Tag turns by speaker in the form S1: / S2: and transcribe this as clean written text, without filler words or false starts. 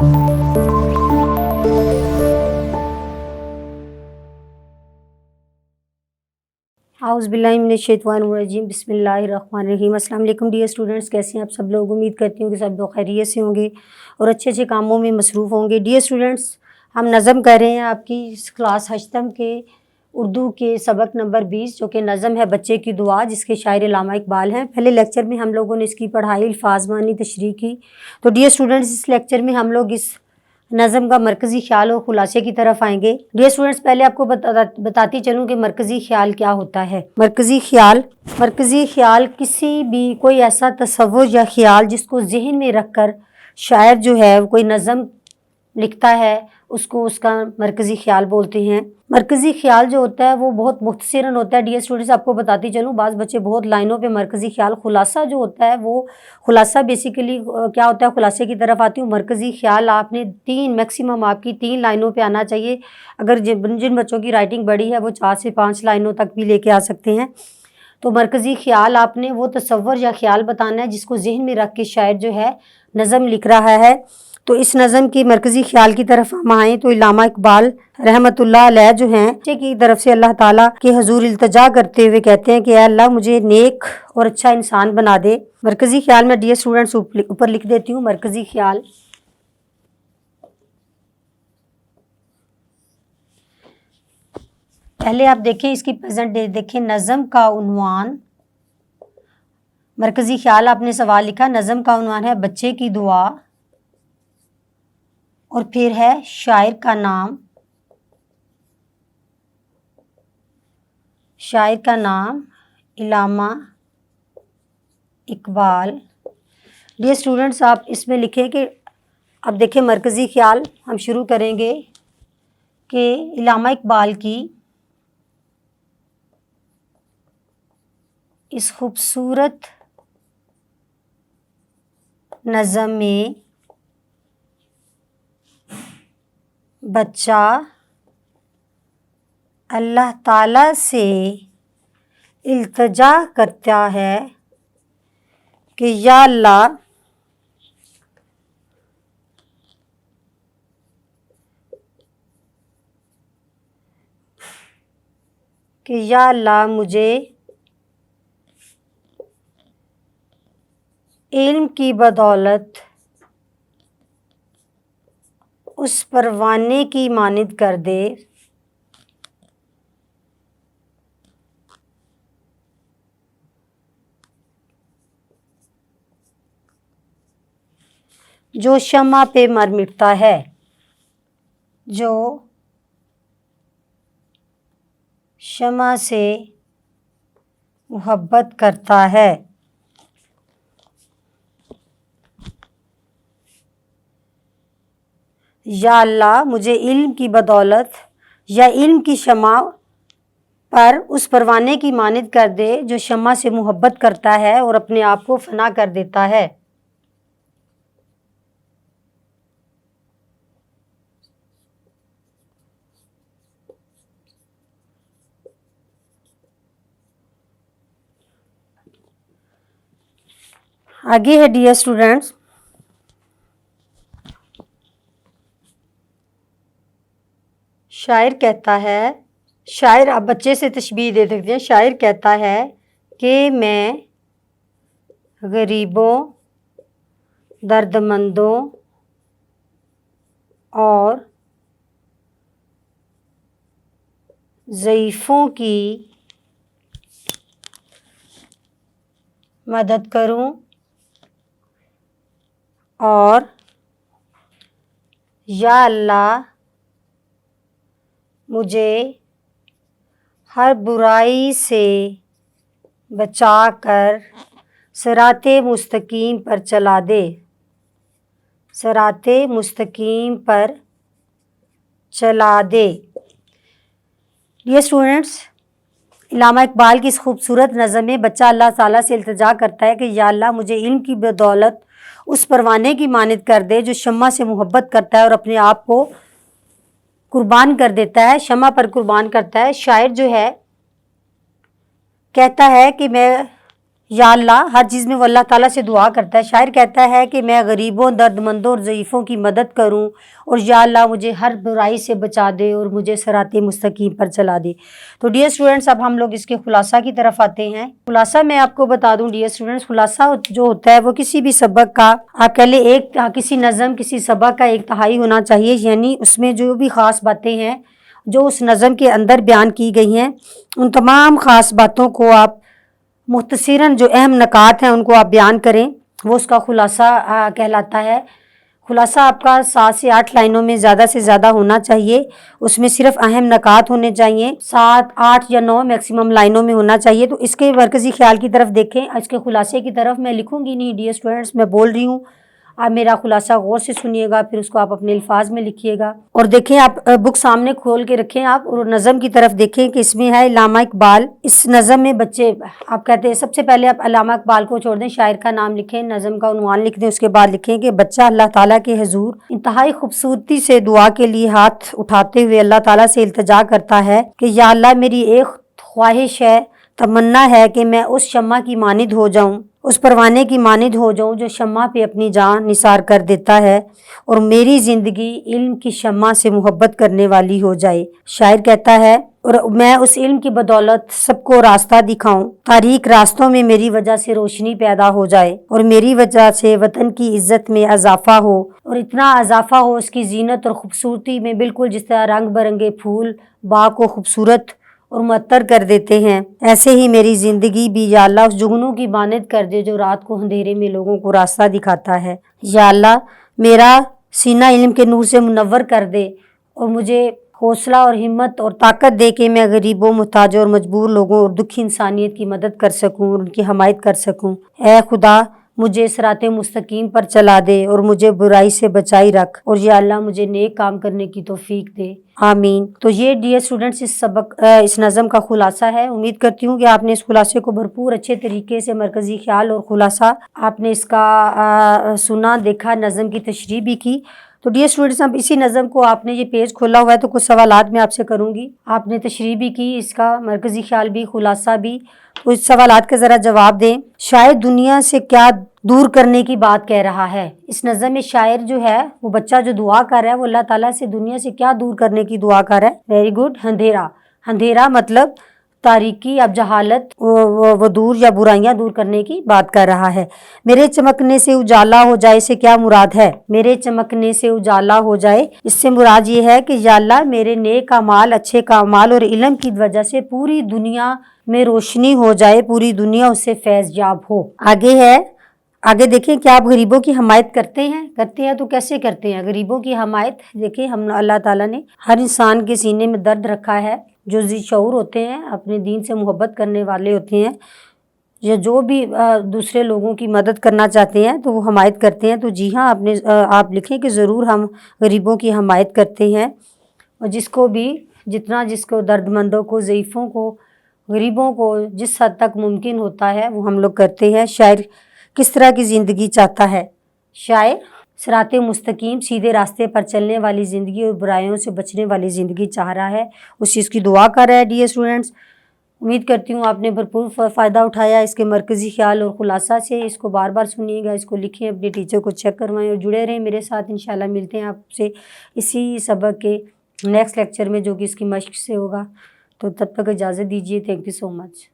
S1: اعوذ باللہ من الشیطان الرجیم، بسم اللہ الرحمن الرحیم۔ السلام علیکم ڈیئر اسٹوڈنٹس، کیسے ہیں آپ سب لوگ؟ امید کرتی ہوں کہ سب لوگ خیریت سے ہوں گے اور اچھے اچھے کاموں میں مصروف ہوں گے۔ ڈیئر اسٹوڈنٹس، ہم نظم کر رہے ہیں آپ کی کلاس ہشتم کے اردو کے سبق نمبر 20، جو کہ نظم ہے بچے کی دعا، جس کے شاعر علامہ اقبال ہیں۔ پہلے لیکچر میں ہم لوگوں نے اس کی پڑھائی، الفاظ، معنی، تشریح کی۔ تو ڈیئر اسٹوڈنٹس، اس لیکچر میں ہم لوگ اس نظم کا مرکزی خیال اور خلاصے کی طرف آئیں گے۔ ڈیئر اسٹوڈنٹس، پہلے آپ کو بتاتی چلوں کہ مرکزی خیال کیا ہوتا ہے۔ مرکزی خیال کسی بھی کوئی ایسا تصور یا خیال جس کو ذہن میں رکھ کر شاعر جو ہے کوئی نظم لکھتا ہے، اس کو اس کا مرکزی خیال بولتے ہیں۔ مرکزی خیال جو ہوتا ہے وہ بہت مختصراً ہوتا ہے۔ ڈیئر اسٹوڈنٹس، آپ کو بتاتی چلوں، بعض بچے بہت لائنوں پہ مرکزی خیال، خلاصہ جو ہوتا ہے وہ خلاصہ بیسیکلی کیا ہوتا ہے، خلاصے کی طرف آتی ہوں۔ مرکزی خیال آپ نے میکسیمم آپ کی 3 لائنوں پہ آنا چاہیے۔ اگر جن بچوں کی رائٹنگ بڑی ہے وہ 4 سے 5 لائنوں تک بھی لے کے آ سکتے ہیں۔ تو مرکزی خیال آپ نے وہ تصور یا خیال بتانا ہے جس کو ذہن میں رکھ کے شاعر جو ہے نظم لکھ رہا ہے۔ تو اس نظم کی مرکزی خیال کی طرف ہم آئیں تو علامہ اقبال رحمۃ اللہ علیہ جو ہیں بچے کی طرف سے اللہ تعالیٰ کے حضور التجا کرتے ہوئے کہتے ہیں کہ اے اللہ مجھے نیک اور اچھا انسان بنا دے۔ مرکزی خیال میں ڈیئر اسٹوڈنٹس اوپر لکھ دیتی ہوں۔ مرکزی خیال پہلے آپ دیکھیں اس کی پریزنٹ دیکھیں، نظم کا عنوان، مرکزی خیال آپ نے سوال لکھا، نظم کا عنوان ہے بچے کی دعا، اور پھر ہے شاعر کا نام، علامہ اقبال۔ ڈیئر اسٹوڈنٹس، آپ اس میں لکھیں کہ اب دیکھیں مرکزی خیال ہم شروع کریں گے کہ علامہ اقبال کی اس خوبصورت نظم میں بچہ اللہ تعالیٰ سے التجا کرتا ہے کہ یا اللہ مجھے علم کی بدولت اس پروانے کی مانند کر دے جو شمع پہ مر مٹتا ہے، جو شمع سے محبت کرتا ہے۔ یا اللہ مجھے علم کی بدولت یا علم کی شمع پر اس پروانے کی مانند کر دے جو شمع سے محبت کرتا ہے اور اپنے آپ کو فنا کر دیتا ہے۔ آگے ہے ڈیئر اسٹوڈنٹس، شاعر کہتا ہے، شاعر آپ بچے سے تشبیہ دے سکتے ہیں، شاعر کہتا ہے کہ میں غریبوں، درد مندوں اور ضعیفوں کی مدد کروں اور یا اللہ مجھے ہر برائی سے بچا کر صراط مستقیم پر چلا دے، صراط مستقیم پر چلا دے۔ ڈیئر اسٹوڈنٹس، علامہ اقبال کی اس خوبصورت نظم میں بچہ اللہ تعالیٰ سے التجا کرتا ہے کہ یا اللہ مجھے علم کی بدولت اس پروانے کی مانند کر دے جو شمع سے محبت کرتا ہے اور اپنے آپ کو قربان کر دیتا ہے، شمع پر قربان کرتا ہے۔ شاعر جو ہے کہتا ہے کہ میں या अल्लाह, हर चीज़ में वो अल्लाह ताला से दुआ करता है। शायर कहता है कि मैं गरीबों, दर्दमंदों और ज़ईफ़ों की मदद करूं, और या अल्लाह मुझे हर बुराई से बचा दे और मुझे सिराते मुस्तकीम पर चला दे। तो डियर स्टूडेंट्स, अब हम लोग इसके खुलासा की तरफ आते हैं। खुलासा मैं आपको बता दूं डियर स्टूडेंट्स, खुलासा जो होता है वो किसी भी सबक का, आप कह ले किसी नज़म, किसी सबक का एक तिहाई होना चाहिए, यानी उसमें जो भी ख़ास बातें हैं जो उस नज़म के अंदर बयान की गई हैं, उन तमाम ख़ास बातों को आप मुख्तसरन, जो अहम नकात हैं उनको आप बयान करें, वो उसका खुलासा कहलाता है। खुलासा आपका 7 से 8 लाइनों में ज़्यादा से ज़्यादा होना चाहिए। उसमें सिर्फ अहम नकात होने चाहिए। 7, 8 या 9 मैक्सिमम लाइनों में होना चाहिए। तो इसके मरकज़ी ख्याल की तरफ देखें, इसके खुलासे की तरफ मैं लिखूँगी नहीं डियर स्टूडेंट्स, मैं बोल रही हूँ, आप मेरा खुलासा गौर से सुनिएगा, फिर उसको आप अपने अल्फाज में लिखिएगा। और देखें, आप बुक सामने खोल के रखें आप, और नज़म की तरफ देखें कि इसमें है अल्लामा इकबाल। इस नज़म में बच्चे, आप कहते हैं सबसे पहले आप अल्लामा इकबाल को छोड़ दें, शायर का नाम लिखें, नज़म का उन्वान लिख दें, उसके बाद लिखें कि बच्चा अल्लाह ताला के हुजूर इंतहाई खूबसूरती से दुआ के लिए हाथ उठाते हुए अल्लाह ताला से इल्तिजा करता है कि या अल्लाह, मेरी एक ख्वाहिश है, तमन्ना है कि मैं उस शम्मा की मानिद हो जाऊं, उस परवाने की मानिद हो जाऊं जो शम्मा पे अपनी जान निसार कर देता है, और मेरी ज़िंदगी इल्म की शम्मा से मोहब्बत करने वाली हो जाए। शायर कहता है, और मैं उस इल्म की बदौलत सबको रास्ता दिखाऊं, तारीक रास्तों में मेरी वजह से रोशनी पैदा हो जाए, और मेरी वजह से वतन की इज्जत में इजाफा हो, और इतना इजाफा हो उसकी जीनत और ख़ूबसूरती में, बिल्कुल जिस तरह रंग बरंगे फूल बाग को खूबसूरत और मुअत्तर कर देते हैं, ऐसे ही मेरी ज़िंदगी भी या अल्लाह उस जुगनू की मानद कर दे जो रात को अंधेरे में लोगों को रास्ता दिखाता है। या अल्लाह, मेरा सीना इल्म के नूर से मुनव्वर कर दे, और मुझे हौसला और हिम्मत और ताकत दे के मैं गरीबों, मुहताजों और मजबूर लोगों और दुखी इंसानियत की मदद कर सकूं और उनकी हमायत कर सकूं। ऐ खुदा, मुझे सिराते मुस्तकीम पर चला दे और मुझे बुराई से बचाई रख, और या अल्लाह मुझे नेक काम करने की तौफीक दे, आमीन। तो ये डियर स्टूडेंट्स इस नज़म का खुलासा है। उम्मीद करती हूँ कि आपने इस खुलासे को भरपूर अच्छे तरीके से, मरकज़ी ख्याल और खुलासा आपने इसका सुना, देखा, नज़म की तशरीह भी की। तो डियर स्टूडेंट्स, अब इसी नज़म को, आपने ये पेज खोला हुआ है तो कुछ सवालात मैं आपसे करूँगी, आपने तशरीह भी की, इसका मरकज़ी ख्याल भी, खुलासा भी, तो इस सवालात का ज़रा जवाब दें। शायद दुनिया से क्या दूर करने की बात कह रहा है। इस नज़म में शायर जो है, वो बच्चा जो दुआ कर रहा है, वो अल्लाह ताला से दुनिया से क्या दूर करने की दुआ कर रहा है। वेरी गुड, अंधेरा। अंधेरा मतलब तारीकी, अब जहालत, वो दूर या बुराइयां दूर करने की बात कर रहा है। मेरे चमकने से उजाला हो जाए से क्या मुराद है। मेरे चमकने से उजाला हो जाए, इससे मुराद ये है कि या अल्लाह, मेरे नेक अमाल, अच्छे कामाल और इल्म की वजह से पूरी दुनिया में रोशनी हो जाए, पूरी दुनिया उससे फैज़ याब हो। आगे है, आगे देखें, क्या आप गरीबों की हमायत करते हैं? करते हैं तो कैसे करते हैं गरीबों की हमायत? देखिए, हम अल्लाह ताला ने हर इंसान के सीने में दर्द रखा है। जो जी शऊर होते हैं, अपने दीन से मोहब्बत करने वाले होते हैं, या जो भी दूसरे लोगों की मदद करना चाहते हैं तो वो हमायत करते हैं। तो जी हाँ, आप लिखें कि ज़रूर हम गरीबों की हमायत करते हैं, और जिसको भी, जिसको दर्दमंदों को, ज़ईफ़ों को, गरीबों को जिस हद तक मुमकिन होता है वो हम लोग करते हैं। शायर किस तरह की ज़िंदगी चाहता है? शायर सिराते मुस्तकीम, सीधे रास्ते पर चलने वाली ज़िंदगी और बुराइयों से बचने वाली ज़िंदगी चाह रहा है, उस चीज़ की दुआ कर रहा है। डियर स्टूडेंट्स, उम्मीद करती हूँ आपने भरपूर फ़ायदा उठाया इसके मरकज़ी ख्याल और खुलासा से। इसको बार बार सुनिएगा, इसको लिखें, अपने टीचर को चेक करवाएं और जुड़े रहें मेरे साथ। इंशाल्लाह मिलते हैं आपसे इसी सबक के नेक्स्ट लेक्चर में, जो कि इसकी मश्क से होगा। तो तब तक इजाज़त दीजिए। Thank you so much.